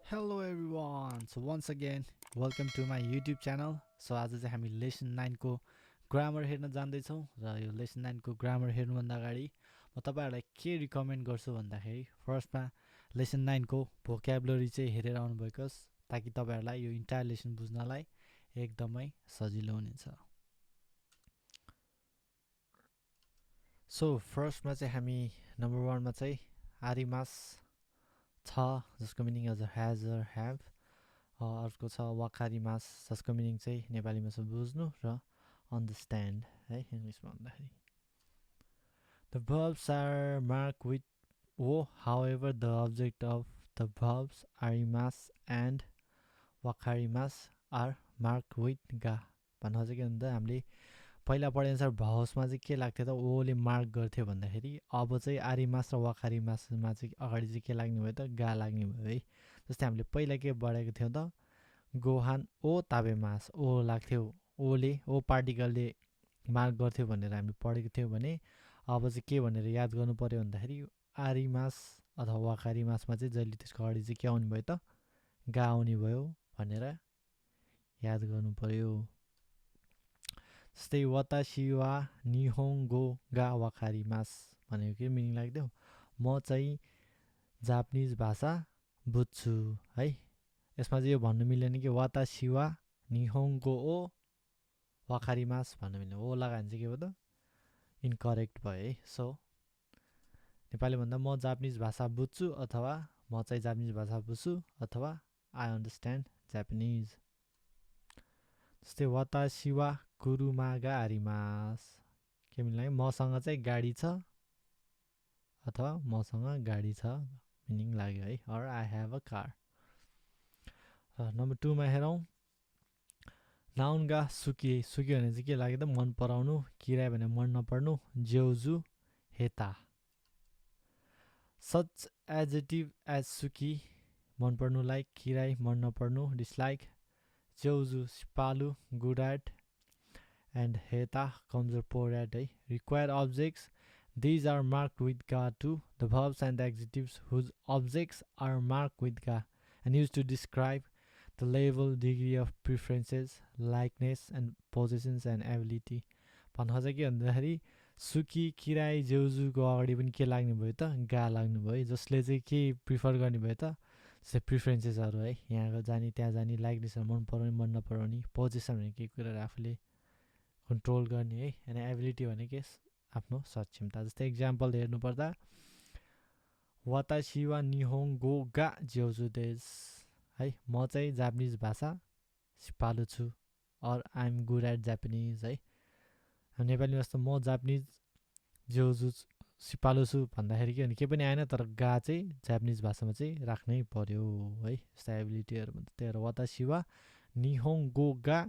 Hello everyone. So once again, welcome to my YouTube channel. So आज चाहिँ हामी lesson 9 को ग्रामर हेर्न जाँदै छौं र यो लेसन 9 को ग्रामर हेर्नुभन्दा अगाडि म तपाईहरुलाई के रिकमेन्ड गर्छु भन्दाखेरि फर्स्टमा लेसन 9 को भोक्याबुलरी चाहिँ हेरेर आउनु भएकोस् ताकि तपाईहरुलाई यो इन्टायर लेसन बुझ्नलाई एकदमै सजिलो हुनेछ। सो फर्स्टमा चाहिँ हामी नम्बर 1 मा चाहिँ आरिमास छ जसको मिनिङ अझ हैज अर हैव अर्को छ वाकारिमास जसको मिनिङ चाहिँ नेपालीमा छ बुझ्नु र अन्डरस्ट्यान्ड है इंग्लिशमा भन्दाखेरि The verbs are marked with o. However, the object of the verbs arimas and wakarimas are marked with ga भन्नु चाहिँ के भन्दा हामीले पहिला पढे अनुसार भाउसमा चाहिँ के लाग्थ्यो त ओले मार्क गर्थ्यो भन्दाखेरि अब चाहिँ आरिमास र वाकारिमासमा चाहिँ अगाडि चाहिँ के लाग्ने भयो त गा लाग्ने भयो है। जस्तै हामीले पहिला के पढेको थियौं त गोहान ओ ताबेमास ओ लाग्थ्यो ओले ओ पार्टिकलले मार्क गर्थ्यो भनेर हामीले पढेको थियौं भने अब चाहिँ के भनेर याद गर्नु पर्यो भन्दाखेरि आरिमास अथवा वाकारिमासमा चाहिँ जहिले त्यसको अगाडि चाहिँ के आउने भयो त गा आउने भयो भनेर याद गर्नु पर्यो। जस्तै वताशी वा निहोंगो गा वाकारिमास भनेको के मिनिङ लाग्थ्यो म चाहिँ जापानिज भाषा बुझ्छु है। यसमा चाहिँ यो भन्नु मिलेन कि वताशी वा निहोंगो ओ वाकारिमास भन्नु मिल्दैन ओ लगायो भने चाहिँ के भयो त इनकरेक्ट भयो है। सो नेपाली भन्दा म जापानिज भाषा बुझ्छु अथवा म चाहिँ जापानिज भाषा बुझ्छु अथवा आई अन्डरस्ट्यान्ड जापानिज। जस्तै वताशी वा कुरुमा गा आरिमास के मिल्छ मसँग चाहिँ गाडी छ अथवा मसँग गाडी छ मिनिङ लाग्यो है or I have a car. Number 2 मा हेरौं नाउन गा सुकी सुकी भने चाहिँ के लाग्यो त मन पराउनु किराय भने मन नपर्नु ज्यूजु हेता। सच एडजेक्टिभ एज सुकी मन पर्नुलाई किराय मन नपर्नु डिसलाइक ज्यूजु सिपालु good at and heta comes or poor at required objects. These are marked with ga too. The verbs and the adjectives whose objects are marked with ga and used to describe the level, degree of preferences, likeness and possessions and ability. भन्नु चाहिँ के भन्दाखेरि सुकी किराय जेउजुको अगाडि पनि के लाग्ने भयो त गा लाग्ने भयो जसले चाहिँ के प्रिफर गर्ने भयो त जस्तै प्रिफरेन्सेसहरु है यहाँ जाने त्यहाँ जाने लाइकनेस मन पराउने मन नपराउने पोजिसन भने के कुरा आफूले कन्ट्रोल गर्ने है अनि एबिलिटी भने के आफ्नो सक्षमता। जस्तै एक्जाम्पल हेर्नु पर्दा वाताशी वा निहोंगो गा ज्यूजु देस है म चाहिँ जापानिज भाषा सिपालु छु or I am good at Japanese है। नेपालीमा जस्तो म जापानिज ज्यूजु सिपालु छु भन्दाखेरि के भने के पनि आएन तर गा चाहिँ जापानिज भाषामा चाहिँ राख्नै पर्यो है। जस्तै एबिलिटीहरु भन्छ त्यही वाताशी वा निहोंगो गा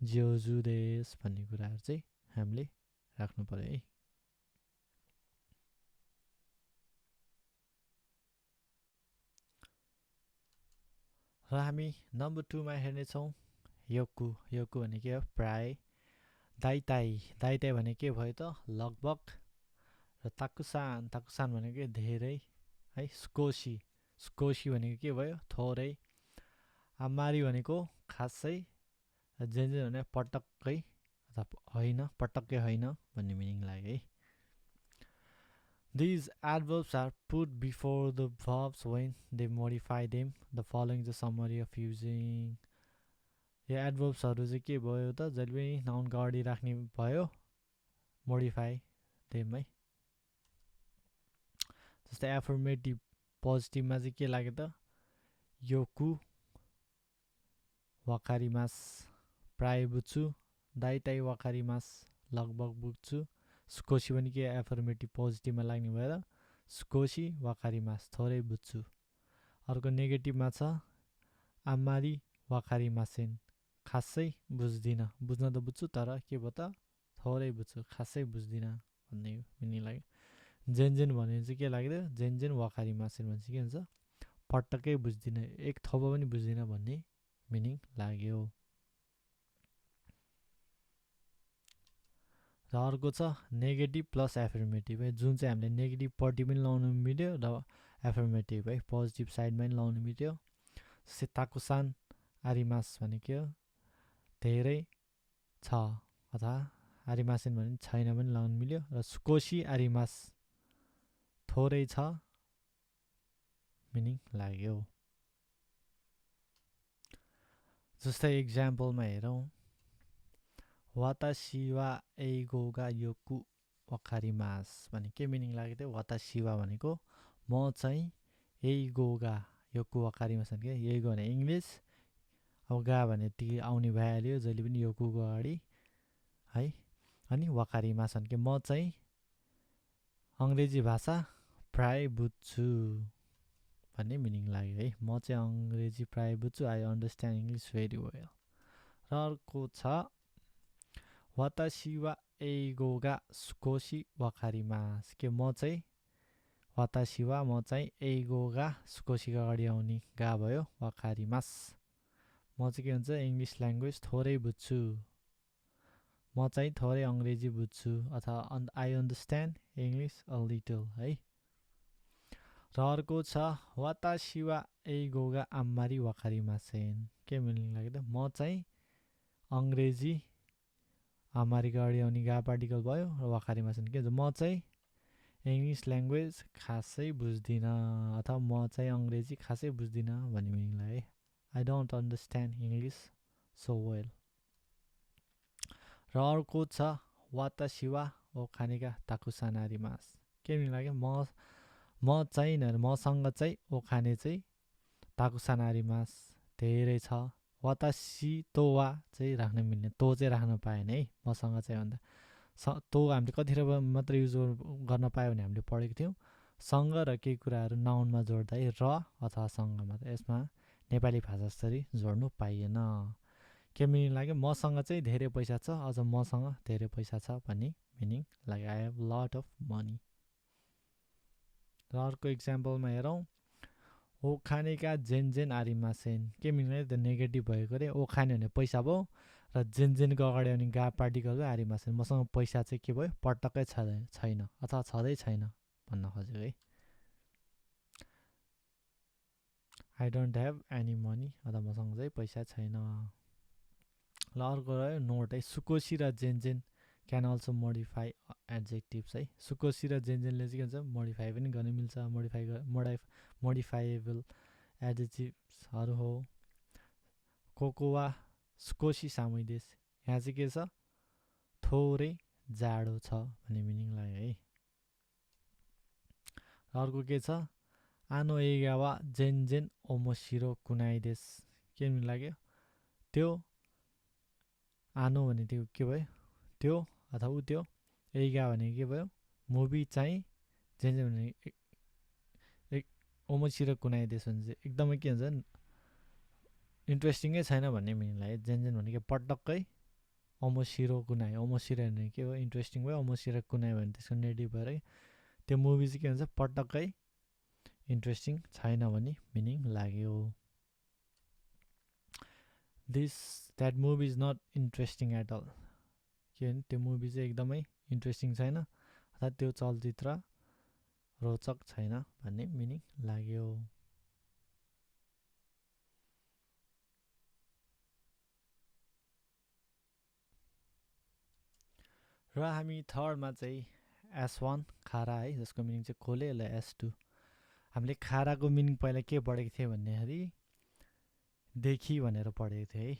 ज्यूजु देस भन्ने कुराहरु चाहिँ हामीले राख्नु पर्यो है। र हामी नम्बर 2 मा हेर्ने छौं योकु योकु भने के हो प्राय दाइताई दाइताई भने के भयो त लगभग र ताकुसान ताकुसान भनेको के धेरै है। स्कोशी स्कोशी भनेको के भयो थोरै आमारी भनेको खासै जेन्जे भने पटक्कै अथवा हैन पटक्कै हैन भन्ने मिनिङ लाग्यो है। These adverbs are put before the verbs when they modify them. The following is a summary of using. यो एडभर्ब्सहरु चाहिँ के भयो त जहिले पनि नाउनको अगाडि राख्ने भयो मोडिफाई देम है। जस्तै एफर्मेटिभ पोजिटिभमा चाहिँ के लाग्यो त योकु वाकारिमास प्राय बुझ्छु दाइताई वाकारिमास लगभग बुझ्छु स्कोशी पनि के एफर्मेटिभ पोजिटिभमा लाग्ने भयो त स्कोशी वाकारिमास थोरै बुझ्छु। अर्को नेगेटिभमा छ आमारी वाकारिमासेन खासै बुझ्दिन बुझ्न त बुझ्छु तर के भयो त थोरै बुझ्छु खासै बुझ्दिन भन्ने मिनिङ लाग्यो। जेन्जेन भने चाहिँ के लाग्यो जेन्जेन वाकारिमासेन भने चाहिँ के हुन्छ पटक्कै बुझ्दिन एक थोपा पनि बुझ्दिन भन्ने मिनिङ लाग्यो। र अर्को छ नेगेटिभ प्लस एफर्मेटिभ है जुन चाहिँ हामीले नेगेटिभ पट्टि पनि लाउनु मिल्यो र एफर्मेटिभ है पोजिटिभ साइडमा पनि लाउनु मिल्यो। जस्तै ताकुसान आरिमास भने के हो धेरै छ अथवा आरिमासेन भने छैन पनि लगाउन मिल्यो र सुकोशी आरिमास थोरै छ मिनिङ लाग्यो जस्तै एक्जाम्पलमा हेरौँ वाताशी वा एइगो गा योकु वकारिमास भने के मिनिङ लाग्यो त्यो वाताशी वा भनेको म चाहिँ एइगो गा योकु वकारिमास भने एइगो भने इङ्ग्लिस अब गा भने यतिकै आउने भइहाल्यो जहिले पनि योकुको अगाडि है अनि वकारिमास भने म चाहिँ अङ्ग्रेजी भाषा प्राय बुझ्छु भन्ने मिनिङ लाग्यो है म चाहिँ अङ्ग्रेजी प्राय बुझ्छु I understand English very well र अर्को छ वाताशी वा एइगो गा सुकोशी वकारिमास के म चाहिँ वाताशी वा म चाहिँ एइगो गा सुकोशीको अगाडि आउने गा भयो वकारिमास म चाहिँ के हुन्छ इङ्ग्लिस ल्याङ्ग्वेज थोरै बुझ्छु म चाहिँ थोरै अङ्ग्रेजी बुझ्छु अथवा I understand English a little है र अर्को छ वाताशी वा एइगो गा आम्मारी वकारिमासेन के मिनिङ लाग्यो त म चाहिँ अङ्ग्रेजी आम्मारीको अगाडि आउने गा पार्टिकल भयो र वकारिमासेन के हुन्छ म चाहिँ इङ्ग्लिस ल्याङ्ग्वेज खासै बुझ्दिनँ अथवा म चाहिँ अङ्ग्रेजी खासै बुझ्दिनँ भन्ने मिनिङ लाग्यो है I don't understand English so well र अर्को छ वाताशी वा ओखानेगा ताकुसान आरिमास के मिनिङ लाग्यो म चाहिँ मसँग चाहिँ ओखाने चाहिँ ताकुसान आरिमास धेरै छ वाताशी तो वा चाहिँ राख्न मिल्ने तो चाहिँ राख्न पाएन है मसँग चाहिँ भन्दा तो हामीले कतिखेर मात्र युज गर्न पायो भने हामीले पढेको थियौँ सँग र केही कुराहरू नाउनमा जोड्दा र अथवा सँग मात्र यसमा नेपाली भाषा जसरी जोड्नु पाइएन के मिनिङ लाग्यो मसँग चाहिँ धेरै पैसा छ अझ मसँग धेरै पैसा छ भन्ने मिनिङ लाग्यो I have lot of money र अर्को इक्जाम्पलमा हेरौँ ओखानेका जेन जेन आरिमासेन के मिनिङ लाग्यो त्यो नेगेटिभ भएको रे ओखाने भने पैसा भयो र जेन जेनको अगाडि आउने गा पार्टिकलको आरिमासेन मसँग पैसा चाहिँ के भयो पटक्कै छैन अथवा छँदै छैन भन्न खोजेको है I don't have any money अथवा मसँग चाहिँ पैसा छैन ल अर्को रह्यो नोट है सुकोशी र जेन जेन क्यान अल्सो मोडिफाई एड्जेक्टिभ्स है सुकोशी र जेन जेनले चाहिँ के भन्छ मोडिफाई पनि गर्न मिल्छ मोडिफाइएबल एड्जेक्टिभ्सहरू हो कोकोवा सुकोशी सामुइदेश यहाँ चाहिँ के छ थोरै जाडो छ भन्ने मिनिङ लाग्यो है अर्को के छ आनो एगावा जेन जेन ओमोसिरो कुनाइदेश के मिनिङ लाग्यो त्यो आनो भने त्यो के भयो त्यो अथवा त्यो एगा भने के भयो मुभी चाहिँ जेन जेन भने ओमोसिरो कुनाइदेश भने चाहिँ एकदमै के हुन्छ इन्ट्रेस्टिङै छैन भन्ने मिनिङ लाग्यो जेन जेन भने के पटक्कै ओमोसिरो कुनाइ ओमोसिरो भने के भयो इन्ट्रेस्टिङ भयो ओमोसिरो कुनाइ भने त्यसको नेगेटिभ भएर त्यो मुभी चाहिँ के भन्छ पटक्कै इन्ट्रेस्टिङ छैन भन्ने मिनिङ लाग्यो that movie is not interesting at all के भने त्यो मुभी चाहिँ एकदमै इन्ट्रेस्टिङ छैन अथवा त्यो चलचित्र रोचक छैन भन्ने मिनिङ लाग्यो र हामी थर्डमा चाहिँ S1 खारा है जसको मिनिङ चाहिँ खोले ल S2 हामीले खाराको मिनिङ पहिला के पढेको थियौँ भन्दाखेरि देखि भनेर पढेको थियौँ है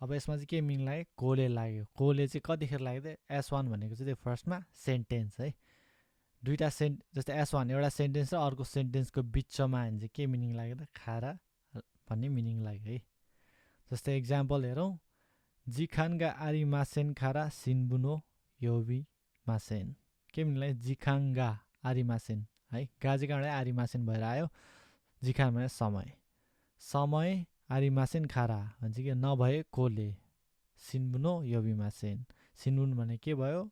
अब यसमा चाहिँ के मिनिङ लाग्यो कोले लाग्यो कोले चाहिँ कतिखेर लाग्यो त S1 भनेको चाहिँ त्यो फर्स्टमा सेन्टेन्स है दुईवटा जस्तै S1 एउटा सेन्टेन्स र अर्को सेन्टेन्सको बिचमा भने चाहिँ के मिनिङ लाग्यो त खारा भन्ने मिनिङ लाग्यो है जस्तै एक्जाम्पल हेरौँ जिखानगा आरिमासेन खारा सिनबुनो योबी मासेन के मिनिङ लाग्यो जिखाङ्गा आरिमासेन है गाजी काँडै आरिमासेन भएर आयो जिखान भने समय आरिमासेन खारा भन्छ कि नभए कोले सिनबुनो योबिमासेन सिनबुन भने के भयो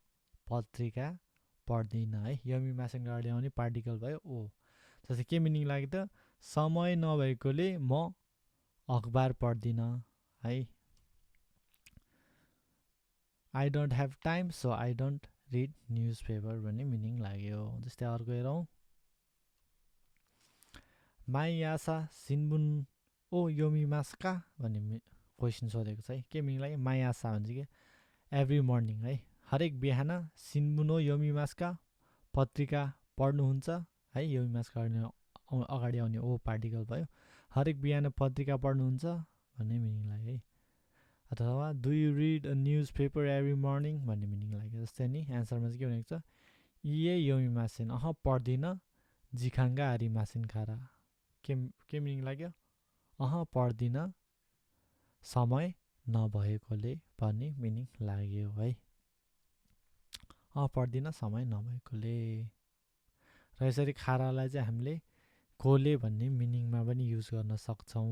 पत्रिका पढ्दिन है योबिमासेनको अगाडि आउने पार्टिकल भयो ओ जस्तै के मिनिङ लाग्यो त समय नभएकोले म अखबार पढ्दिन है I don't have time so I don't read newspaper भन्ने मिनिङ लाग्यो जस्तै अर्को हेरौँ माइयासा सिनबुन ओ योमिमास का भन्ने क्वेसन सोधेको छ है के मिनिङ लाग्यो मायासा भन्छ कि एभ्री मर्निङ है हरेक बिहान सिन्मुनो योमिमासका पत्रिका पढ्नुहुन्छ है योमिमासका अगाडि आउने ओ पार्टिकल भयो हरेक बिहान पत्रिका पढ्नुहुन्छ भन्ने मिनिङ लाग्यो है अथवा do you read a newspaper every morning भन्ने मिनिङ लाग्यो जस्तै नि एन्सरमा चाहिँ के भनेको छ इए योमिमासेन पढ्दिनँ जिखाङ्गा आरिमासिन खारा के मिनिङ लाग्यो पढ्दिनँ समय नभएकोले भन्ने मिनिङ लाग्यो है पढ्दिनँ समय नभएकोले र यसरी खारालाई चाहिँ हामीले कोले भन्ने मिनिङमा पनि युज गर्न सक्छौँ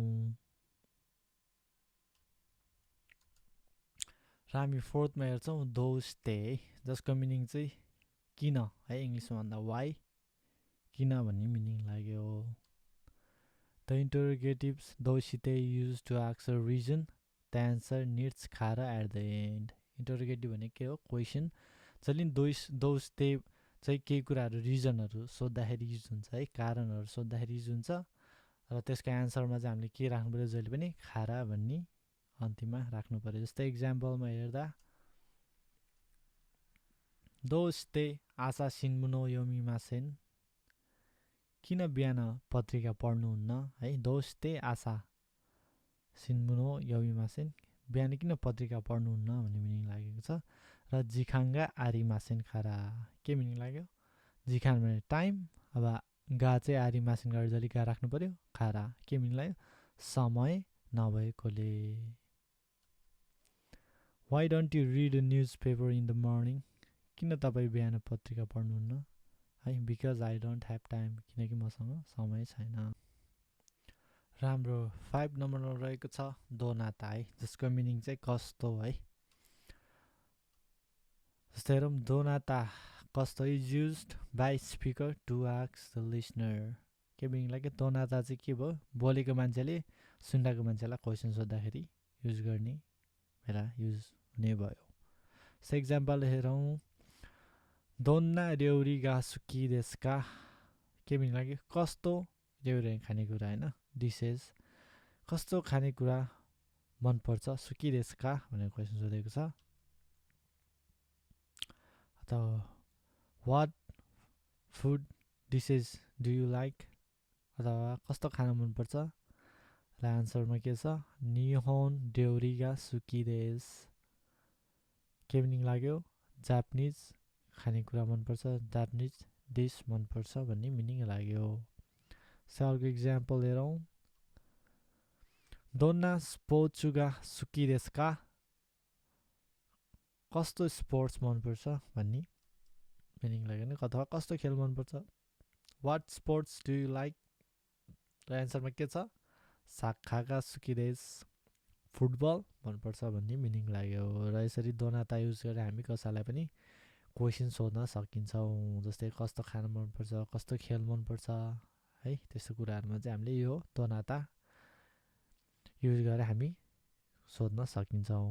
र हामी फोर्थमा हेर्छौँ दोस्ते है जसको मिनिङ चाहिँ किन है इङ्ग्लिसमा भन्दा वाइ किन भन्ने मिनिङ लाग्यो द इन्टरोगेटिभ्स दोसिते use to ask a reason the answer needs खारा एट द एन्ड इन्टरोगेटिभ भने के हो क्वेसन जसले दोस्ते चाहिँ केही कुराहरू रिजनहरू सोद्धाखेरि युज हुन्छ है कारणहरू सोद्धाखेरि युज हुन्छ र त्यसको एन्सरमा चाहिँ हामीले के राख्नु पर्यो जहिले पनि खारा भन्ने अन्तिममा राख्नु पर्यो जस्तै इक्जाम्पलमा हेर्दा दोस्ते आशा सिन्मुनो योमिमासेन किन बिहान पत्रिका पढ्नुहुन्न है दोस्ते आशा सिन्मुनो योमिमासेन बिहान किन पत्रिका पढ्नुहुन्न भन्ने मिनिङ लागेको छ र जिखाङ्गा आरिमासेन खारा के मिनिङ लाग्यो जिखान भने टाइम अब गा चाहिँ आरिमासेन गाडी जहिले गा राख्नु पर्यो खारा के मिनिङ लाग्यो समय नभएकोले why don't you read a newspaper in the morning किन तपाईँ बिहान पत्रिका पढ्नुहुन्न है because I don't have time किनकि मसँग समय छैन र हाम्रो 5 नम्बरमा रहेको छ दोनाता है जसको मिनिङ चाहिँ कस्तो है जस्तै हेरौँ दोनाता कस्तो is used by speaker to ask the listener के मिनिङ लाग्यो दोनाता चाहिँ के भयो बोलेको मान्छेले सुन्दाको मान्छेलाई क्वेसन सोद्धाखेरि युज गर्ने बेला युज हुने भयो सो इक्जाम्पल हेरौँ दोन्ना रेउरीगा सुकी देशका के मिनिङ लाग्यो कस्तो रेउरी खानेकुरा होइन डिसेस कस्तो खानेकुरा मनपर्छ सुकी देशका भनेर क्वेसन सोधेको छ अथवा what food dishes do you like अथवा कस्तो खाना मनपर्छ र आन्सरमा के छ निहोन रेउरीगा सुकी देश के मिनिङ लाग्यो जापानिज खानेकुरा मनपर्छ जापानिज डिस मनपर्छ भन्ने मिनिङ लाग्यो अर्को इक्जाम्पल हेरौँ दोन्ना स्पोर्ट्सुगा सुकी देशका कस्तो स्पोर्ट्स मनपर्छ भन्ने मिनिङ लाग्यो नि अथवा कस्तो खेल मनपर्छ what sports do you like र एन्सरमा के छ साखागा सुकी देश फुटबल मनपर्छ भन्ने मिनिङ लाग्यो र यसरी दोनाता युज गरेर हामी कसैलाई पनि क्वेसन सोध्न सकिन्छौँ जस्तै कस्तो खाना मनपर्छ कस्तो खेल मनपर्छ है त्यस्तो कुराहरूमा चाहिँ हामीले यो दोनाता युज गरेर हामी सोध्न सकिन्छौँ